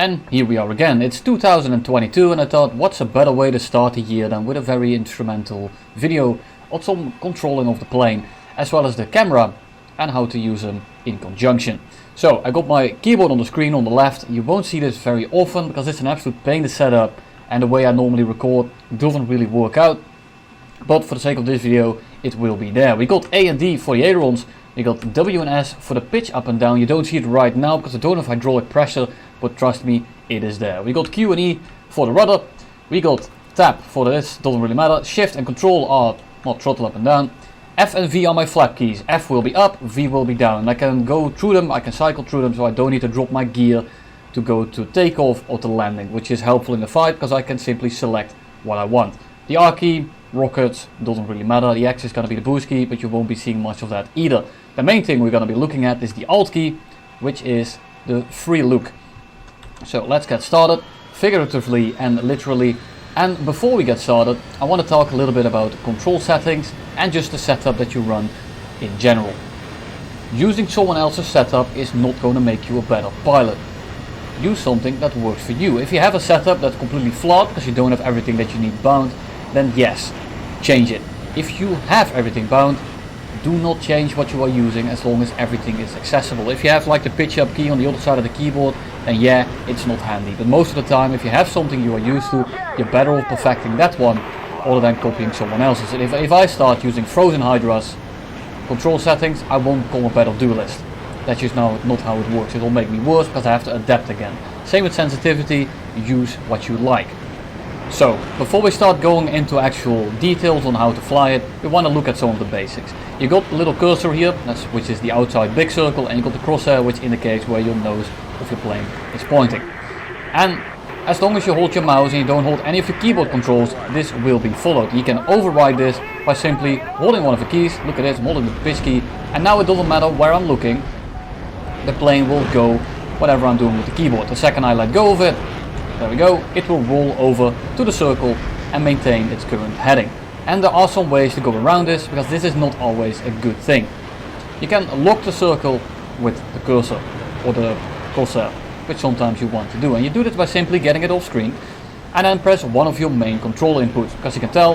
And here we are again. It's 2022 and I thought what's a better way to start the year than with a very instrumental video on some controlling of the plane as well as the camera and how to use them in conjunction. So I got my keyboard on the screen on the left. You won't see this very often because it's an absolute pain to set up and the way I normally record doesn't really work out. But for the sake of this video it will be there. We got A and D for the ailerons. We got W and S for the pitch up and down. You don't see it right now because I don't have hydraulic pressure, but trust me, it is there. We got Q and E for the rudder. We got tab for this, doesn't really matter. Shift and control are not throttle up and down. F and V are my flap keys. F will be up, V will be down. I can go through them, I can cycle through them, so I don't need to drop my gear to go to takeoff or to landing, which is helpful in the fight because I can simply select what I want. The R key, rockets, doesn't really matter. The X is going to be the boost key, but you won't be seeing much of that either. The main thing we're going to be looking at is the Alt key, which is the free look. So let's get started, figuratively and literally. And before we get started, I want to talk a little bit about control settings and just the setup that you run in general. Using someone else's setup is not going to make you a better pilot. Use something that works for you. If you have a setup that's completely flawed because you don't have everything that you need bound, then yes, change it. If you have everything bound, do not change what you are using as long as everything is accessible. If you have like the pitch up key on the other side of the keyboard, then yeah, it's not handy. But most of the time, if you have something you are used to, you're better off perfecting that one other than copying someone else's. And if I start using Frozen Hydras control settings, I won't become a better duelist. That's just not how it works. It will make me worse because I have to adapt again. Same with sensitivity, use what you like. So, before we start going into actual details on how to fly it, we want to look at some of the basics. You got the little cursor here, which is the outside big circle, and you got the crosshair, which indicates where your nose of your plane is pointing. And as long as you hold your mouse and you don't hold any of your keyboard controls, this will be followed. You can override this by simply holding one of the keys. Look at this, I'm holding the pitch key, and now it doesn't matter where I'm looking, the plane will go whatever I'm doing with the keyboard. The second I let go of it, there we go, it will roll over to the circle and maintain its current heading. And there are some ways to go around this because this is not always a good thing. You can lock the circle with the cursor or the crosshair, which sometimes you want to do. And you do this by simply getting it off screen and then press one of your main control inputs. Because you can tell,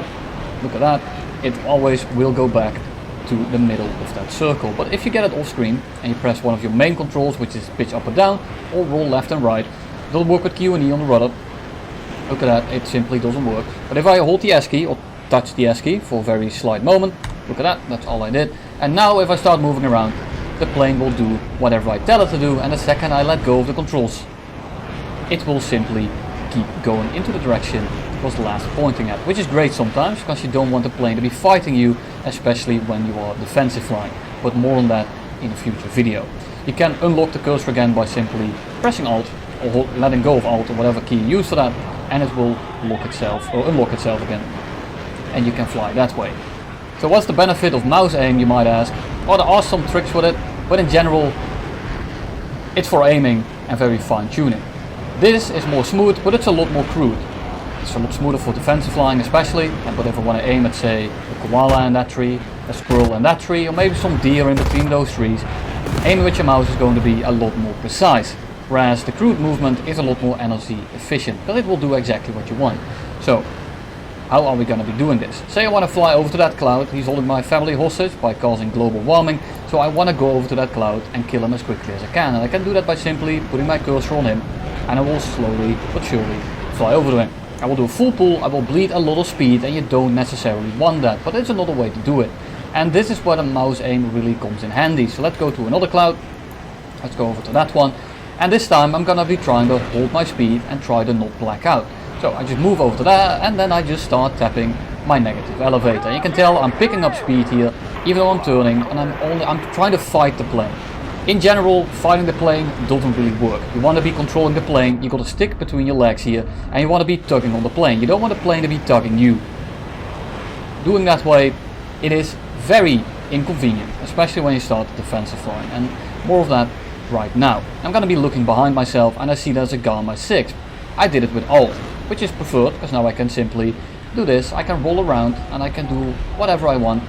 look at that, it always will go back to the middle of that circle. But if you get it off screen and you press one of your main controls, which is pitch up or down or roll left and right, it'll work with Q and E on the rudder. Look at that, it simply doesn't work. But if I hold the S key or touch the S key for a very slight moment, look at that, that's all I did. And now if I start moving around, the plane will do whatever I tell it to do, and the second I let go of the controls, it will simply keep going into the direction it was last pointing at, which is great sometimes because you don't want the plane to be fighting you, especially when you are defensive flying. But more on that in a future video. You can unlock the cursor again by simply pressing Alt or letting go of Alt or whatever key you use for that, and it will lock itself or unlock itself again, and you can fly that way. So what's the benefit of mouse aim, you might ask? Well, there are some tricks with it, but in general it's for aiming and very fine tuning. This is more smooth, but it's a lot more crude. It's a lot smoother for defensive flying especially, but if I want to aim at say a koala in that tree, a squirrel in that tree, or maybe some deer in between those trees, aiming with your mouse is going to be a lot more precise. Whereas the crude movement is a lot more energy efficient, because it will do exactly what you want. So, how are we going to be doing this? Say I want to fly over to that cloud, he's holding my family hostage by causing global warming, so I want to go over to that cloud and kill him as quickly as I can. And I can do that by simply putting my cursor on him, and I will slowly but surely fly over to him. I will do a full pull, I will bleed a lot of speed, and you don't necessarily want that, but it's another way to do it. And this is where the mouse aim really comes in handy. So let's go to another cloud, let's go over to that one. And this time I'm gonna be trying to hold my speed and try to not black out. So I just move over to that and then I just start tapping my negative elevator. You can tell I'm picking up speed here, even though I'm turning, and I'm trying to fight the plane. In general, fighting the plane doesn't really work. You want to be controlling the plane, you got to stick between your legs here, and you want to be tugging on the plane. You don't want the plane to be tugging you. Doing that way, it is very inconvenient, especially when you start defensive flying, and more of that right now. I'm going to be looking behind myself and I see there's a Gamma 6. I did it with Alt, which is preferred because now I can simply do this, I can roll around and I can do whatever I want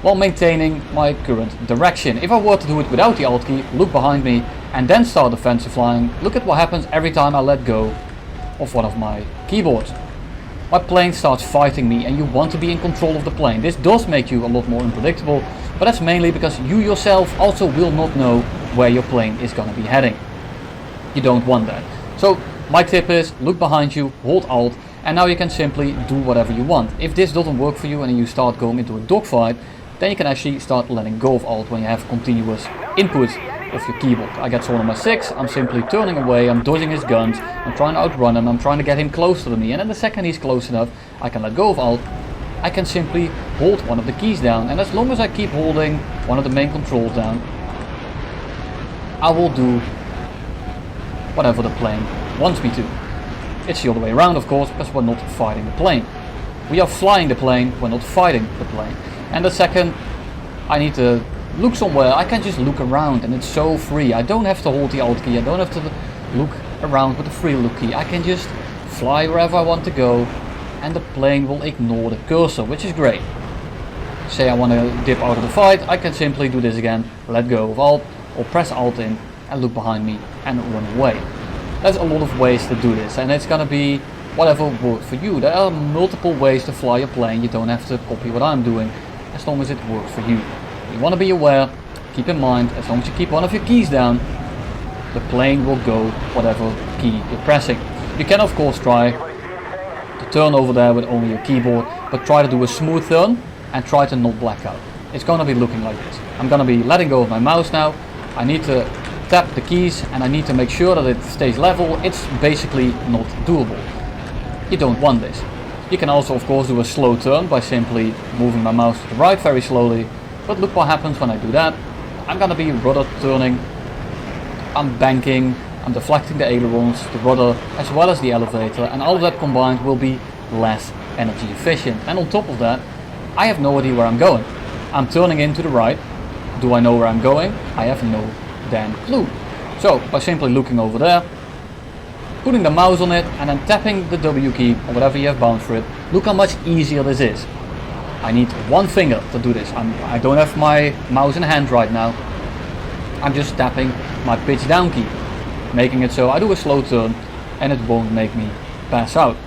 while maintaining my current direction. If I were to do it without the Alt key, look behind me, and then start defensive flying, look at what happens every time I let go of one of my keyboards. My plane starts fighting me, and you want to be in control of the plane. This does make you a lot more unpredictable, but that's mainly because you yourself also will not know where your plane is going to be heading. You don't want that. So my tip is look behind you, hold Alt, and now you can simply do whatever you want. If this doesn't work for you and you start going into a dogfight, then you can actually start letting go of Alt when you have continuous input of your keyboard. I get someone on my 6, I'm simply turning away, I'm dodging his guns, I'm trying to outrun him, I'm trying to get him closer to me, and then the second he's close enough, I can let go of Alt. I can simply hold one of the keys down, and as long as I keep holding one of the main controls down, I will do whatever the plane wants me to. It's the other way around, of course, because we're not fighting the plane. We are flying the plane, we're not fighting the plane. And the second I need to look somewhere, I can just look around, and it's so free. I don't have to hold the Alt key, I don't have to look around with the free look key. I can just fly wherever I want to go, and the plane will ignore the cursor, which is great. Say I want to dip out of the fight, I can simply do this again, let go of Alt, or press Alt in, and look behind me and run away. There's a lot of ways to do this, and it's gonna be whatever works for you. There are multiple ways to fly a plane, you don't have to copy what I'm doing, as long as it works for you. You want to be aware, keep in mind, as long as you keep one of your keys down, the plane will go whatever key you're pressing. You can of course try to turn over there with only your keyboard, but try to do a smooth turn and try to not black out. It's gonna be looking like this. I'm gonna be letting go of my mouse now. I need to tap the keys and I need to make sure that it stays level. It's basically not doable. You don't want this. You can also of course do a slow turn by simply moving my mouse to the right very slowly. But look what happens when I do that. I'm gonna be rudder turning, I'm banking, I'm deflecting the ailerons, the rudder, as well as the elevator, and all of that combined will be less energy efficient. And on top of that, I have no idea where I'm going. I'm turning in to the right. Do I know where I'm going? I have no damn clue. So by simply looking over there, putting the mouse on it, and then tapping the W key or whatever you have bound for it, look how much easier this is. I need one finger to do this. I don't have my mouse in hand right now. I'm just tapping my pitch down key, making it so I do a slow turn and it won't make me pass out.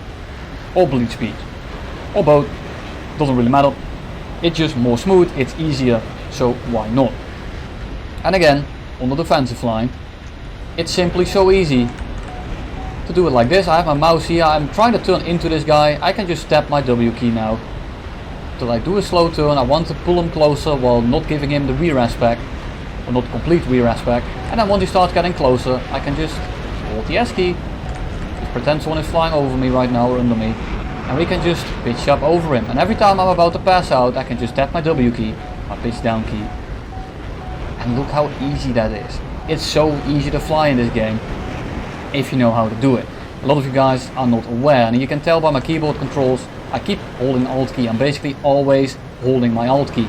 Or bleed speed. Or both. Doesn't really matter. It's just more smooth, it's easier, so why not? And again, on the defensive line, it's simply so easy to do it like this. I have my mouse here, I'm trying to turn into this guy. I can just tap my W key now. To like do a slow turn, I want to pull him closer while not giving him the rear aspect, or not complete rear aspect, and then once he starts getting closer, I can just hold the S key, just pretend someone is flying over me right now or under me, and we can just pitch up over him. And every time I'm about to pass out, I can just tap my W key, my pitch down key, and look how easy that is. It's so easy to fly in this game, if you know how to do it. A lot of you guys are not aware, and you can tell by my keyboard controls, I keep holding Alt key. I'm basically always holding my Alt key.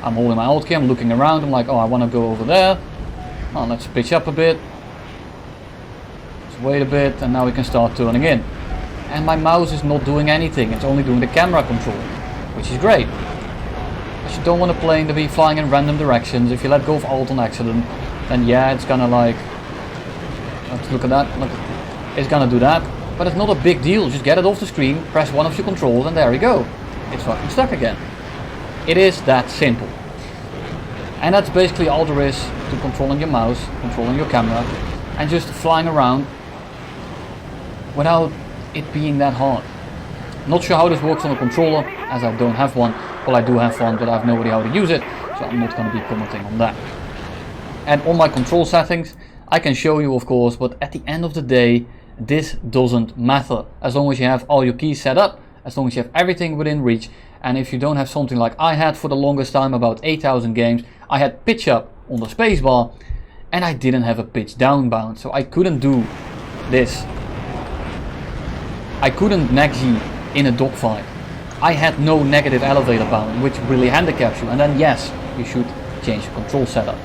I'm holding my Alt key, I'm looking around, I'm like, oh, I want to go over there. Oh, let's pitch up a bit. Let's wait a bit, and now we can start turning in. And my mouse is not doing anything, it's only doing the camera control, which is great. But you don't want a plane to be flying in random directions. If you let go of Alt on accident, then yeah, it's gonna like, let's look at that, look, it's gonna do that. But it's not a big deal, just get it off the screen, press one of your controls, and there we go. It's fucking stuck again. It is that simple. And that's basically all there is to controlling your mouse, controlling your camera, and just flying around without it being that hard. Not sure how this works on a controller, as I don't have one. Well, I do have one, but I have no idea how to use it, so I'm not going to be commenting on that. And on my control settings, I can show you of course, but at the end of the day, this doesn't matter. As long as you have all your keys set up, as long as you have everything within reach, and if you don't have something like I had for the longest time, about 8,000 games, I had pitch up on the spacebar, and I didn't have a pitch down bound, so I couldn't do this. I couldn't neg-Z in a dogfight. I had no negative elevator bound, which really handicaps you, and then yes, you should change your control setup.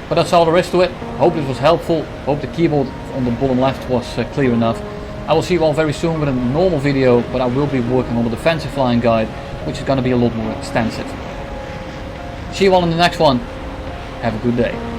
But that's all there is to it. Hope this was helpful. Hope the keyboard on the bottom left was clear enough. I will see you all very soon with a normal video, but I will be working on the defensive flying guide, which is going to be a lot more extensive. See you all in the next one. Have a good day.